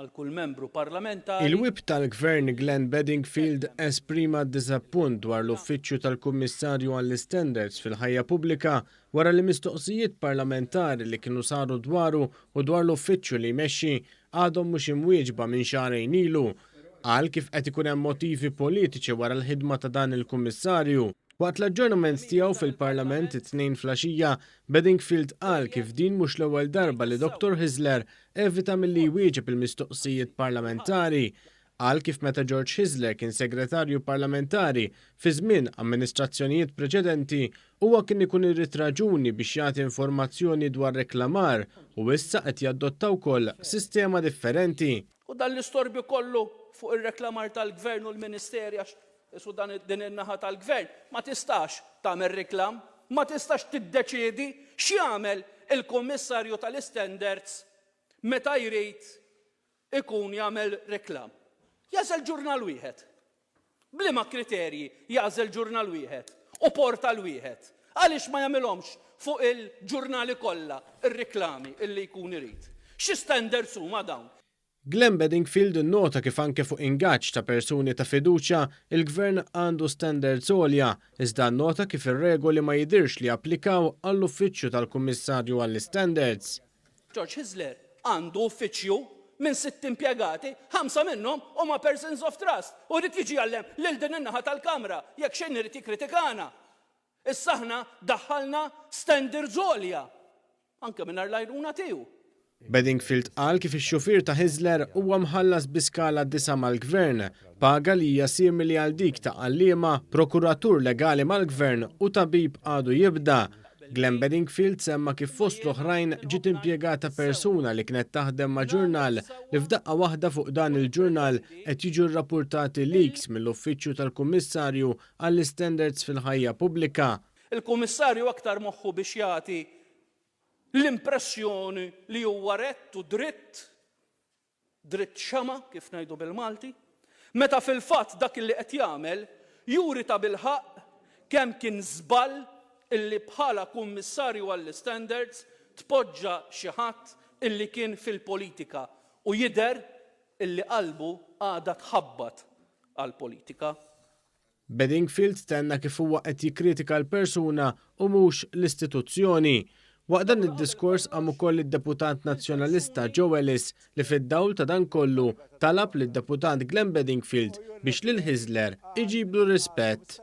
għal kull membru parlamentari. Il-wip tal-Gvern Glenn Bedingfield esprima d-diżappunt dwar l-uffiċċju tal-Kummissarju għall-Standards fil-ħajja pubblika wara li mistoqsijiet parlamentari li kienu saru dwaru u dwar l-uffiċċju li jmexxi għadhom mhux imwieġba minn xahrejn ilu. Qal kif qed ikun hemm motivi politiċi wara l-ħidma ta' dan il-Kummissarju. Waqt l-aġġornament tiegħu fil-Parlament it-tnejn flaxija, Bedingfield qal kif din mhux l-ewwel darba li Dr. Hisler evita milli jwieġeb il-mistoqsijiet parlamentari. Qal kif meta George Hisler kien segretarju parlamentari fi żmien amministrazzjonijiet preċedenti huwa kien ikun irrid raġuni biex jagħti informazzjoni dwar reklamar u issa qed jadotta wkoll sistema differenti. U dan l-istorbju kollu fuq ir-reklamar tal-Gvern u l-Ministeri Isu din in-naħa tal-Gvern, ma tistax tagħmel reklam, ma tistax tiddeċiedi x'jagħmel il-Kummissarju tal-Standards meta jrid ikun jagħmel reklam. Jażel ġurnal wieħed. Bliema kriterji jażel ġurnal wieħed u portal wieħed. Għaliex ma jagħmilhomx fuq il-ġurnali kollha ir-reklami illi jkun irid. Xi standards huma dawn? Glenn Bedingfield innota kif anke fuq ingaġġ ta' persuni ta' fiduċja il-Gvern għandu standards għolja, iżda nnota kif ir-regoli ma jidirx li applikaw għall-uffiċċju tal-Kummissarju għall-Standards. George Hisler għandu uffiċċju minn 6 impjegati, 5 minnhom huma persons of trust. U rrid jiġi jgħallem lil din in-naħa tal-Kamra jekk xejn irid jikkritikana. Issa aħna daħħalna standards għolja anke mingħajr l-għajruna tiegħu. Bedingfield qal kif ix-xufier ta' Hisler huwa mħallas biskala 9 mal-Gvern, paga li hija simili għal dik ta' għalliema, prokuratur legali mal-Gvern u tabib għadu jibda. Glenn Bedingfield semma kif fost l-oħrajn ġiet impjegata persuna li kienet taħdem ma' ġurnal li f'daqqa waħda fuq dan il-ġurnal qed jiġu rrappurtati leaks mill-uffiċċju tal-Kummissarju għall-Standards fil-ħajja pubblika. Il-Kummissarju aktar moħħu biex jagħti l-impressjoni li huwa rett u dritt xama kif ngħidu bil-Malti, meta fil-fatt dak li qed jagħmel juri ta' bilħaq kemm kien żball illi bħala kummissarju għall-Standards tpoġġa xi ħadd illi kien fil-politika u jidher illi qalbu għadha tħabbat għall-politika. Bedingfield tenna kif huwa qed jikkritika l-persuna u mhux l-istituzzjoni. Waqt dan id-diskors għam ukoll id-deputat nazzjonalista Joe Ellis li fid-dawl ta' dan kollu talab lid-deputat Glenn Bedingfield biex lil Hisler iġiblu rispett.